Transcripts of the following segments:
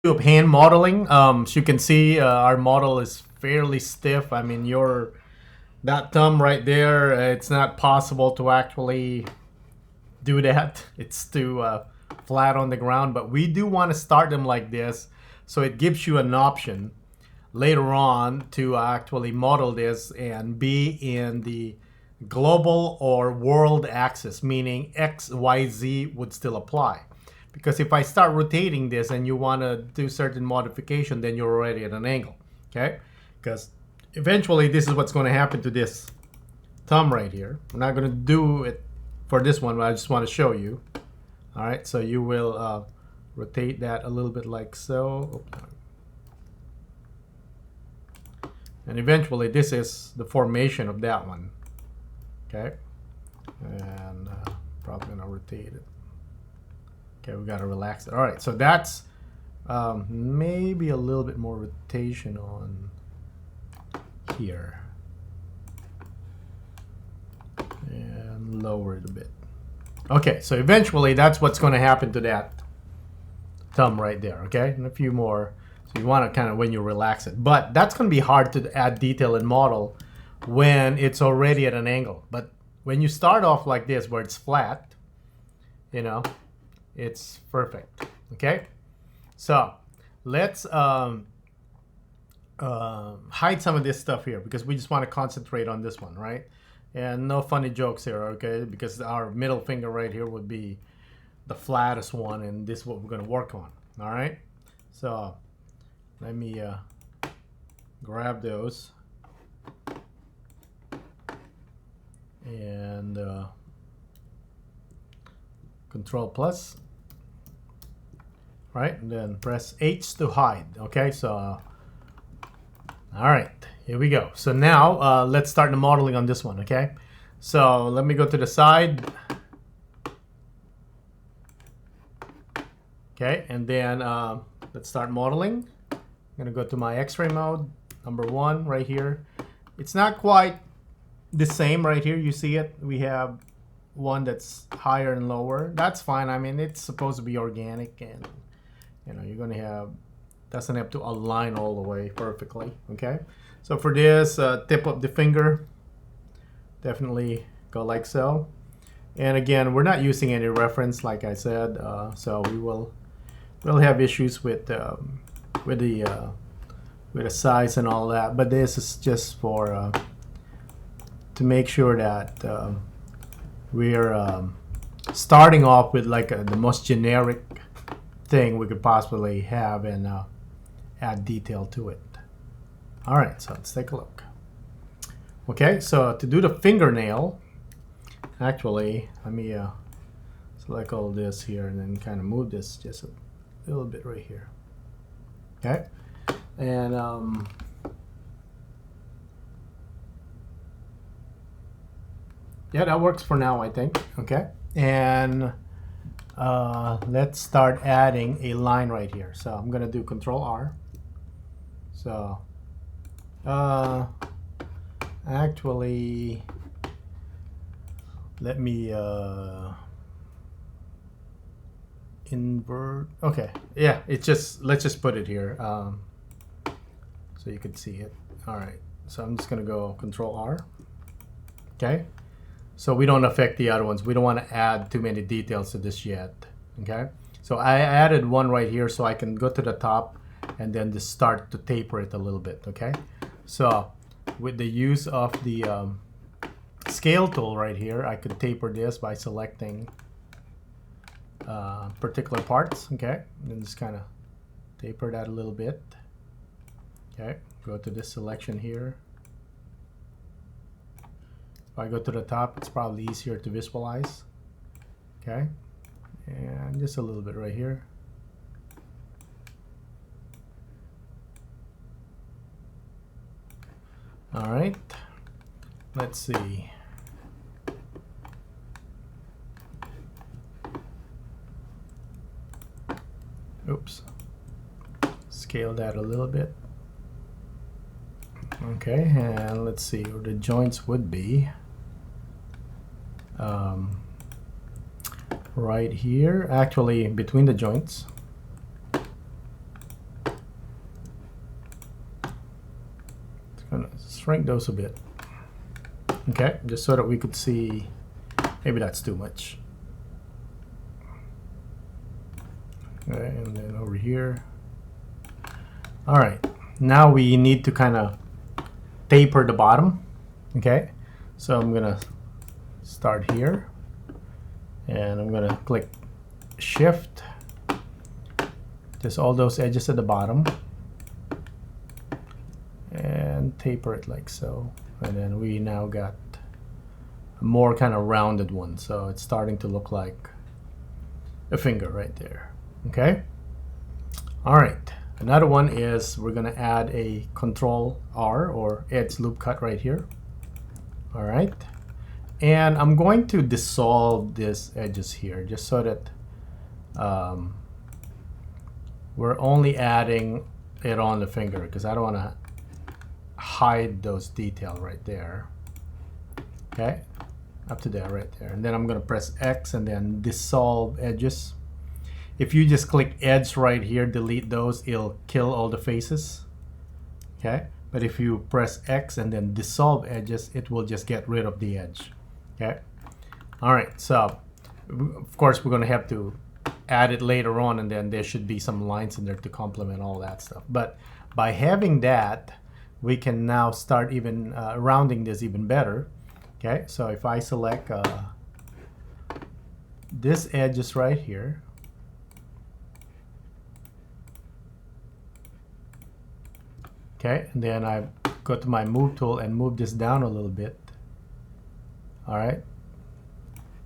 Of hand modeling. As you can see, our model is fairly stiff. I mean, that thumb right there, it's not possible to actually do that. It's too flat on the ground, but we do want to start them like this, so it gives you an option later on to actually model this and be in the global or world axis, meaning X, Y, Z would still apply. Because if I start rotating this and you want to do certain modification, then you're already at an angle, okay? Because eventually this is what's going to happen to this thumb right here. I'm not going to do it for this one, but I just want to show you. All right, so you will rotate that a little bit like so. And eventually this is the formation of that one, okay? And probably going to rotate it. Okay, we got to relax it. All right, so that's maybe a little bit more rotation on here. And lower it a bit. Okay, so eventually that's what's going to happen to that thumb right there, okay? And a few more. So you want to kind of when you relax it. But that's going to be hard to add detail and model when it's already at an angle. But when you start off like this where it's flat, you know, it's perfect. Okay, so let's hide some of this stuff here because we just want to concentrate on this one, right? And no funny jokes here, okay? Because our middle finger right here would be the flattest one, and this is what we're going to work on. All right, so let me grab those and Control plus, right? And then press H to hide. Okay, so all right, here we go. So now let's start the modeling on this one. Okay, so let me go to the side. Okay, and then let's start modeling. I'm gonna go to my X-ray mode, number 1 right here. It's not quite the same right here. You see it? We have one that's higher and lower. That's fine. I mean, it's supposed to be organic, and you know, you're gonna have, doesn't have to align all the way perfectly. Okay, so for this, tip of the finger, definitely go like so. And again, we're not using any reference, like I said, so we'll have issues with the size and all that. But this is just for to make sure that we're starting off with like the most generic thing we could possibly have and add detail to it. All right, so let's take a look. Okay, so to do the fingernail, actually, let me select all this here and then kind of move this just a little bit right here. Okay, and yeah, that works for now, I think. Okay, and let's start adding a line right here. So I'm gonna do Control R. So actually, let me invert. Okay, yeah, it's just, let's just put it here so you can see it. All right, so I'm just gonna go Control R. Okay, so we don't affect the other ones. We don't want to add too many details to this yet. Okay, so I added one right here so I can go to the top and then just start to taper it a little bit. Okay, so with the use of the scale tool right here, I could taper this by selecting particular parts. Okay, and then just kind of taper that a little bit. Okay, go to this selection here. If I go to the top, it's probably easier to visualize. Okay, and just a little bit right here. All right, let's see. Oops, scale that a little bit. Okay, and let's see where the joints would be. Right here, actually between the joints. gonna shrink those a bit. Okay, just so that we could see. Maybe that's too much. Okay, and then over here. All right, now we need to kind of taper the bottom. Okay, so I'm gonna start here, and I'm gonna click Shift, just all those edges at the bottom, and taper it like so. And then we now got a more kind of rounded one, so it's starting to look like a finger right there. Okay, all right, another one is we're gonna add a Control R or edge loop cut right here. All right, and I'm going to dissolve these edges here just so that we're only adding it on the finger, because I don't want to hide those detail right there. Okay, up to there, right there. And then I'm going to press X and then dissolve edges. If you just click edge right here, delete those, it'll kill all the faces. Okay, but if you press X and then dissolve edges, it will just get rid of the edge. Okay, all right, so of course we're going to have to add it later on, and then there should be some lines in there to complement all that stuff. But by having that, we can now start even rounding this even better. Okay, so if I select this edge is right here, okay, and then I go to my move tool and move this down a little bit. All right,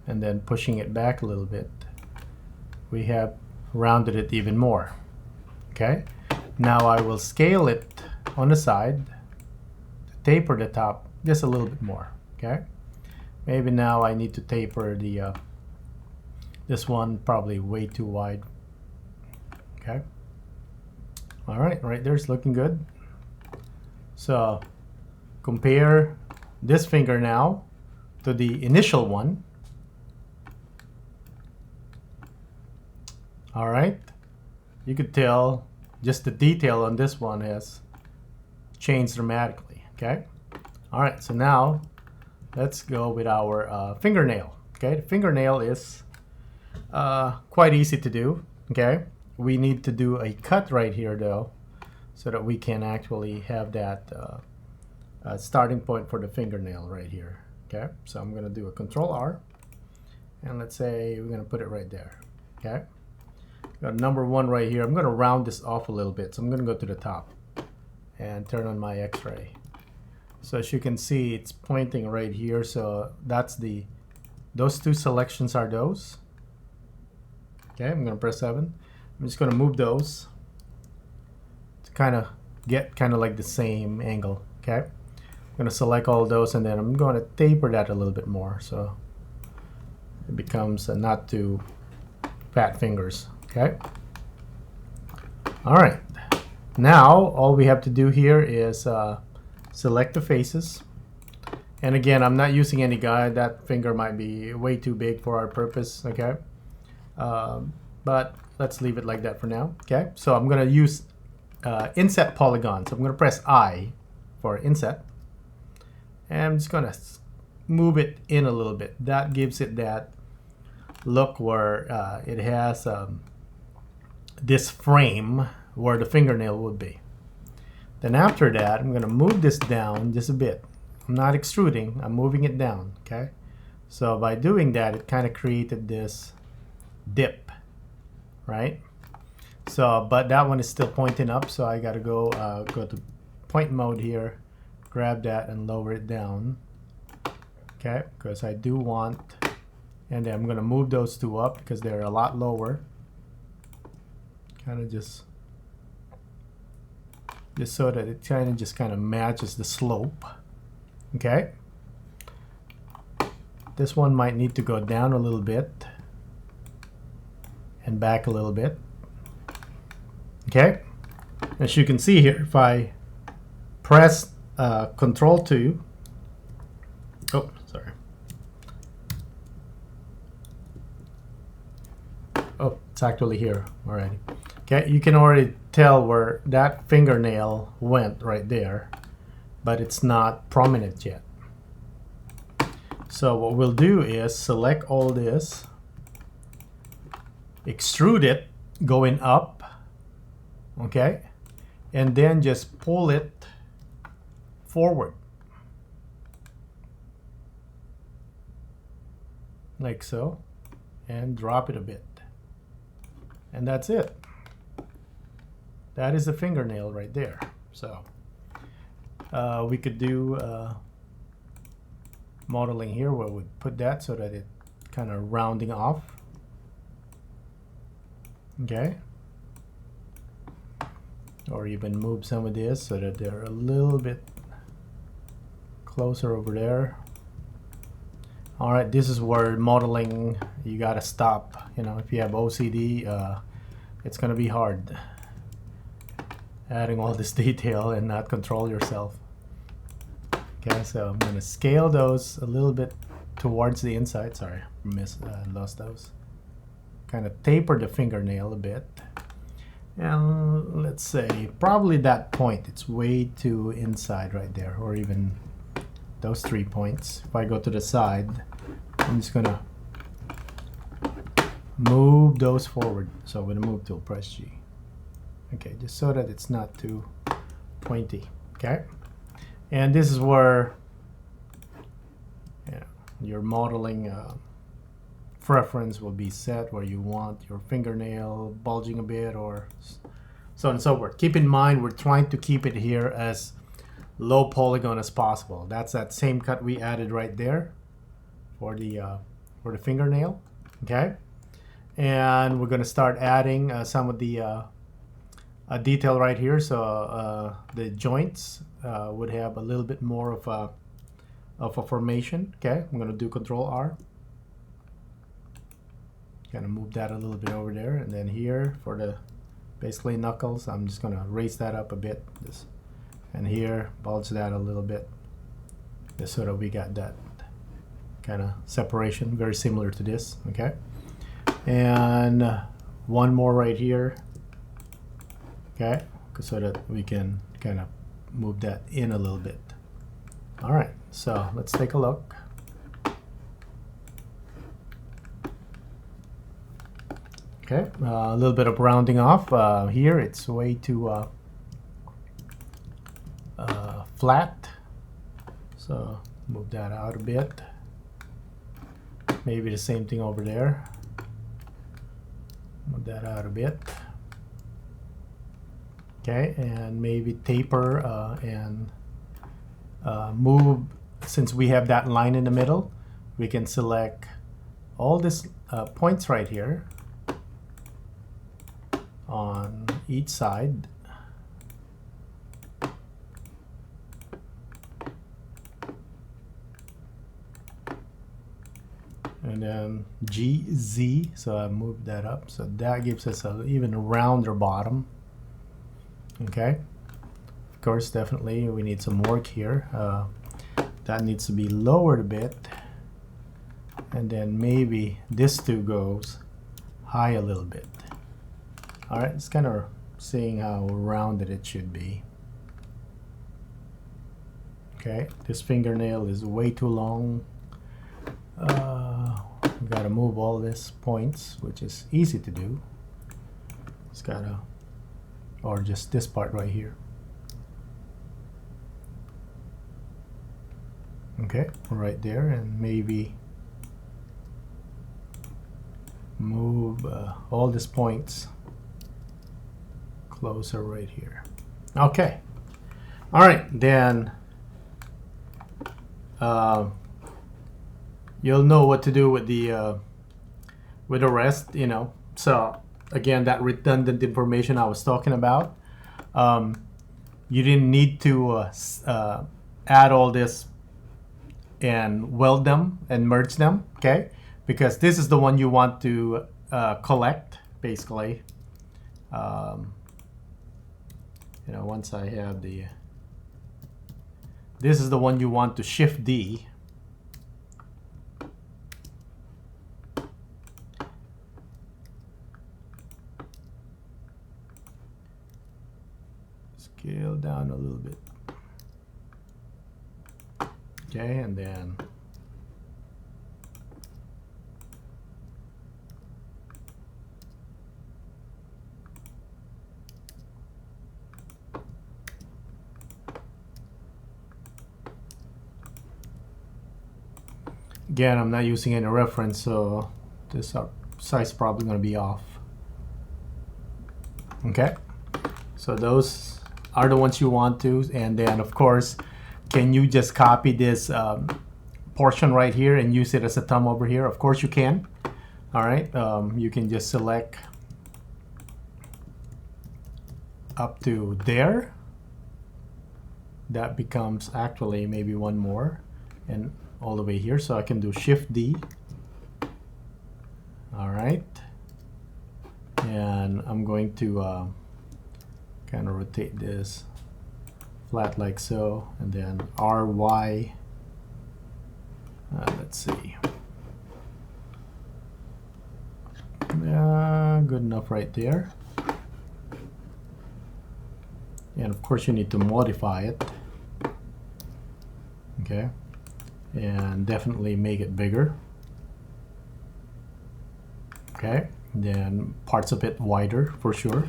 and then pushing it back a little bit, we have rounded it even more. Okay, now I will scale it on the side to taper the top just a little bit more. Okay, maybe now I need to taper the this one probably way too wide. Okay, all right, right there's looking good. So compare this finger now to the initial one. All right, you could tell just the detail on this one has changed dramatically. Okay, all right, so now let's go with our fingernail. Okay, the fingernail is quite easy to do. Okay, we need to do a cut right here though, so that we can actually have that starting point for the fingernail right here. Okay, so I'm gonna do a Control R, and let's say we're gonna put it right there. Okay, got number 1 right here. I'm gonna round this off a little bit, so I'm gonna go to the top and turn on my X-ray. So as you can see, it's pointing right here. So that's those two selections are those. Okay, I'm gonna press 7. I'm just gonna move those to kind of get kind of like the same angle. Okay, I'm gonna select all those, and then I'm gonna taper that a little bit more so it becomes not too fat fingers. Okay, all right, now all we have to do here is select the faces, and again, I'm not using any guide. That finger might be way too big for our purpose. Okay, but let's leave it like that for now. Okay, so I'm gonna use inset polygon. So I'm gonna press I for inset, and I'm just gonna move it in a little bit. That gives it that look where it has this frame where the fingernail would be. Then after that, I'm gonna move this down just a bit. I'm not extruding, I'm moving it down. Okay, so by doing that, it kind of created this dip, right? So but that one is still pointing up, so I gotta go to point mode here, grab that and lower it down. Okay, because I do want, and then I'm gonna move those two up because they're a lot lower. Kind of just so that it kind of matches the slope. Okay, this one might need to go down a little bit and back a little bit. Okay, as you can see here, if I press Control 2, oh sorry, oh it's actually here already. Okay, you can already tell where that fingernail went right there. but it's not prominent yet. So what we'll do is select all this, extrude it going up, okay, and then just pull it forward like so, and drop it a bit, and that's it. That is a fingernail right there. So we could do modeling here where we put that so that it kind of rounding off. Okay, or even move some of this so that they're a little bit closer over there. All right, this is where modeling, you gotta stop. You know, if you have OCD, it's gonna be hard adding all this detail and not control yourself. Okay, so I'm gonna scale those a little bit towards the inside. Sorry, lost those. Kind of taper the fingernail a bit. And let's say probably that point, it's way too inside right there, or even those 3 points. If I go to the side, I'm just gonna move those forward. So I'm gonna move to press G. Okay, just so that it's not too pointy. Okay, and this is where your modeling preference will be set, where you want your fingernail bulging a bit or so on and so forth. Keep in mind, we're trying to keep it here as low polygon as possible. That's that same cut we added right there for the fingernail. Okay, and we're going to start adding some of the detail right here. So the joints would have a little bit more of a formation. Okay, I'm going to do Control R. Kind of move that a little bit over there, and then here for the basically knuckles, I'm just going to raise that up a bit. And here, bulge that a little bit, just so that we got that kind of separation, very similar to this. Okay, and one more right here. Okay, so that we can kind of move that in a little bit. All right, so let's take a look. Okay, a little bit of rounding off. Here it's way too flat, so move that out a bit. Maybe the same thing over there. Move that out a bit. Okay, and maybe taper and move. Since we have that line in the middle, we can select all these points right here on each side. And then GZ, so I moved that up. So that gives us an even rounder bottom. Okay. Of course, definitely we need some work here. That needs to be lowered a bit. And then maybe this too goes high a little bit. All right, it's kind of seeing how rounded it should be. Okay, this fingernail is way too long. We gotta move all these points, which is easy to do. It's gotta, or just this part right here. Okay, right there, and maybe move all these points closer right here. Okay, all right, then you'll know what to do with the rest, you know. So again, that redundant information I was talking about, you didn't need to add all this and weld them and merge them, okay? Because this is the one you want to collect, basically. You know, once I have this is the one you want to Shift D. Scale down a little bit. Okay, and then again, I'm not using any reference, so this size probably going to be off. Okay, so those are the ones you want to, and then of course, can you just copy this portion right here and use it as a thumb over here? Of course you can. All right, you can just select up to there. That becomes actually maybe one more, and all the way here, so I can do Shift D. All right, and I'm going to kind of rotate this flat like so, and then RY. Let's see. Good enough right there. And of course you need to modify it. Okay, and definitely make it bigger. Okay, then parts of it wider for sure.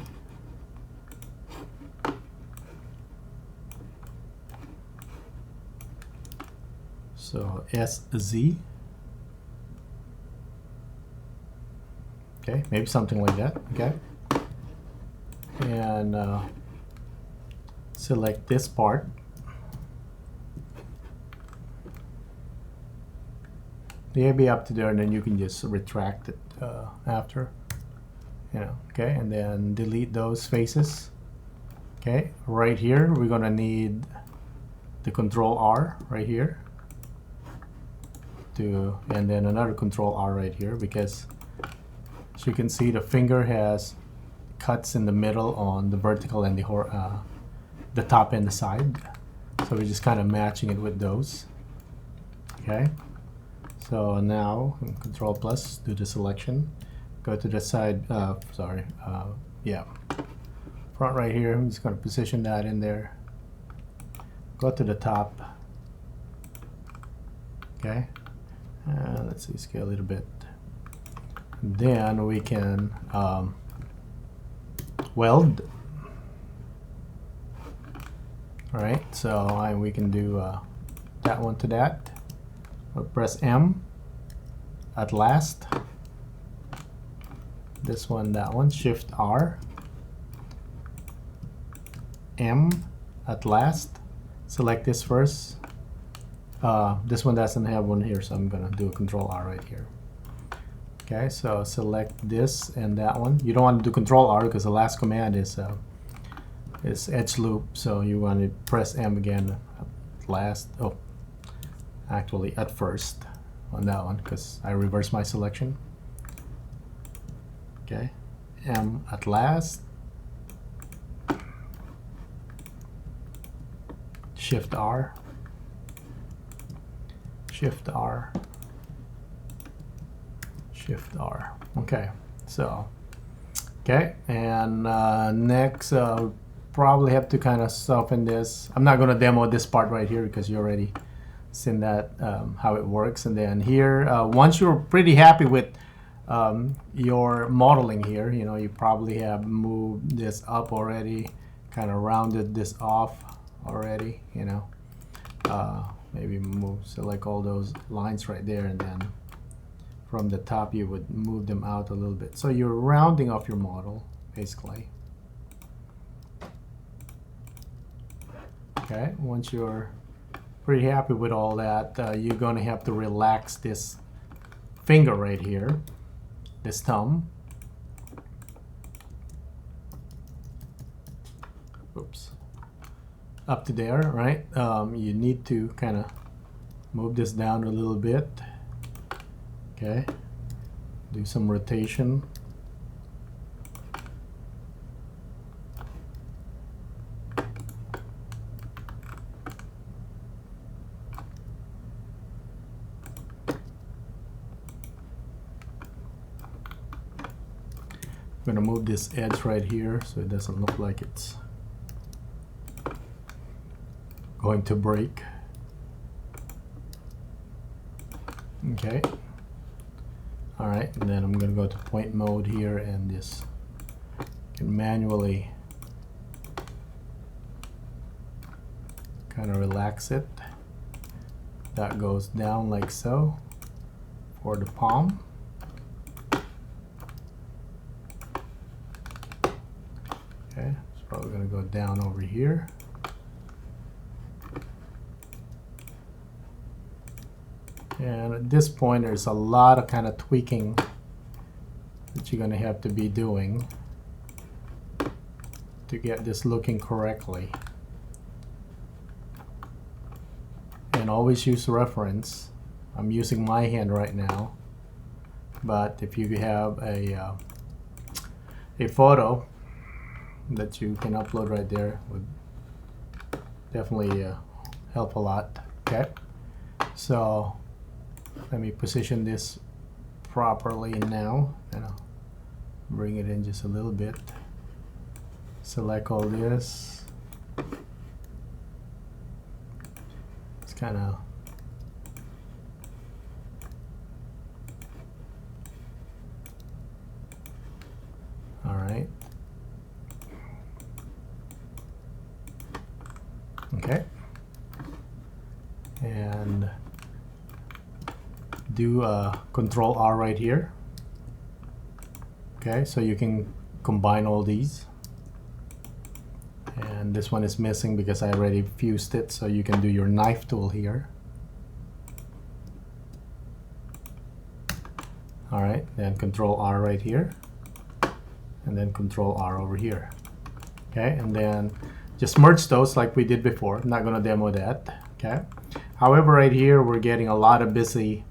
So SZ. Okay, maybe something like that. Okay, and select this part. Maybe up to there, and then you can just retract it after. You know, okay, and then delete those faces. Okay, right here we're gonna need the Control R right here to, and then another Control R right here, because as you can see the finger has cuts in the middle on the vertical and the top and the side, so we're just kind of matching it with those. Okay, so now Control plus, do the selection, go to the side, yeah, front right here. I'm just going to position that in there, go to the top. Okay, let's see, scale a little bit, and then we can weld. All right, so we can do that one to that. We'll press M at last. This one, that one, Shift R. M at last. Select this first. This one doesn't have one here, so I'm gonna do a Control R right here. Okay, so select this and that one. You don't want to do Control R because the last command is edge loop, so you want to press M again at last. Oh, actually at first on that one, because I reversed my selection. Okay, M at last. Shift R. Shift R. Shift R. Okay, so okay, and next probably have to kind of soften this. I'm not going to demo this part right here because you already seen that how it works. And then here, once you're pretty happy with your modeling here, you know, you probably have moved this up already, kind of rounded this off already, you know, maybe select all those lines right there, and then from the top you would move them out a little bit, so you're rounding off your model basically. Okay, once you're pretty happy with all that, you're going to have to relax this finger right here, this thumb. Oops. Up to there, right? You need to kind of move this down a little bit. Okay, do some rotation. I'm going to move this edge right here so it doesn't look like it's going to break. Okay. All right, and then I'm gonna go to point mode here and just can manually kind of relax it. That goes down like so for the palm. Okay, it's probably gonna go down over here. And at this point, there's a lot of kind of tweaking that you're going to have to be doing to get this looking correctly. And always use reference. I'm using my hand right now, but if you have a photo that you can upload right there, would definitely help a lot. Okay, so let me position this properly now, and I'll bring it in just a little bit. Select all this. It's kind of all right. Okay, and do Control R right here. Okay, so you can combine all these. And this one is missing because I already fused it, so you can do your knife tool here. All right, then Control R right here, and then Control R over here. Okay, and then just merge those like we did before. I'm not gonna demo that. Okay, however, right here we're getting a lot of busy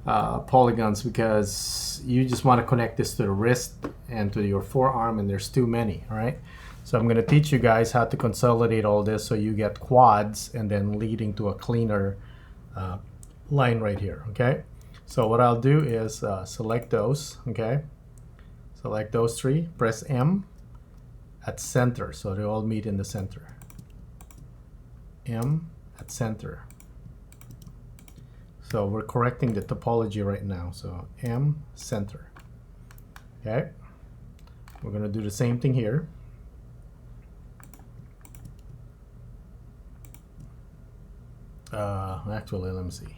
polygons because you just want to connect this to the wrist and to your forearm, and there's too many. All right, so I'm going to teach you guys how to consolidate all this so you get quads and then leading to a cleaner line right here. Okay, so what I'll do is select those. Okay, select those three, press M at center, so they all meet in the center. M at center. So we're correcting the topology right now. So M center. Okay. We're going to do the same thing here. Actually, let me see.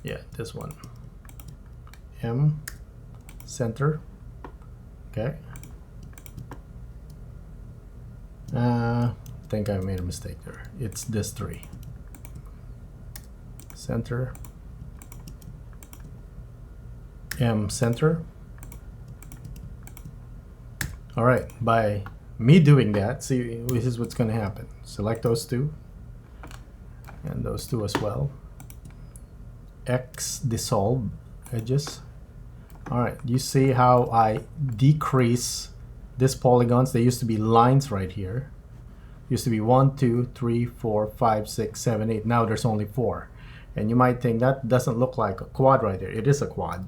Yeah, this one. M center. Okay. I think I made a mistake there. It's this three. Center, M center. All right, by me doing that, see, this is what's going to happen. Select those two and those two as well. X dissolve edges. All right, you see how I decrease these polygons? They used to be lines right here. Used to be 1, 2, 3, 4, 5, 6, 7, 8. Now there's only 4. And you might think that doesn't look like a quad right there. It is a quad.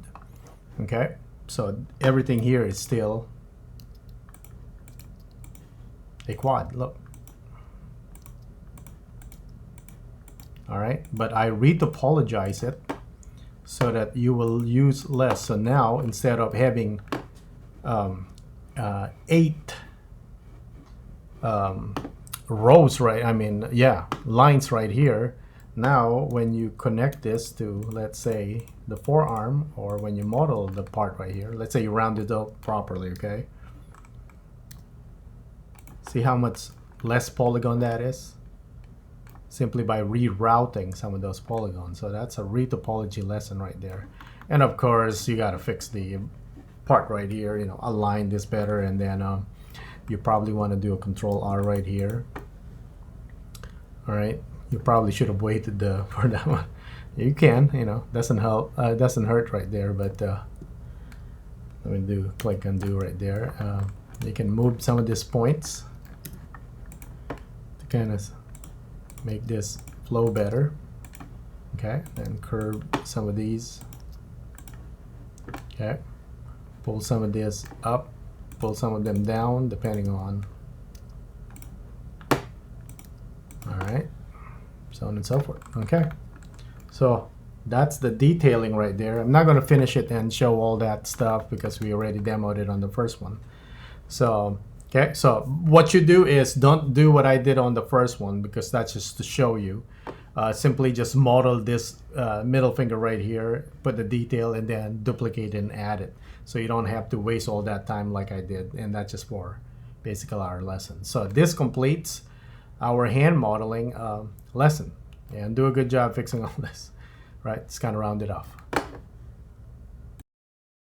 Okay, so everything here is still a quad. Look. All right, but I retopologize it so that you will use less. So now instead of having 8 rows, right? I mean, yeah, lines right here. Now, when you connect this to, let's say, the forearm, or when you model the part right here, let's say you round it up properly, okay? See how much less polygon that is? Simply by rerouting some of those polygons. So that's a retopology lesson right there. And of course, you gotta fix the part right here, you know, align this better, and then you probably want to do a Control R right here. All right. You probably should have waited for that one. You can, you know, doesn't help, doesn't hurt right there, but let me do click undo right there. You can move some of these points to kind of make this flow better. Okay, and curve some of these. Okay, pull some of this up, pull some of them down, depending on. All right. So on and so forth. Okay, so That's the detailing right there. I'm not going to finish it and show all that stuff because we already demoed it on the first one. So, okay, so what you do is don't do what I did on the first one because that's just to show you. Simply just model this middle finger right here, put the detail, and then duplicate and add it. So you don't have to waste all that time like I did, and that's just for basically our lesson. So this completes our hand modeling lesson. And do a good job fixing all this. Right, it's kind of rounded off.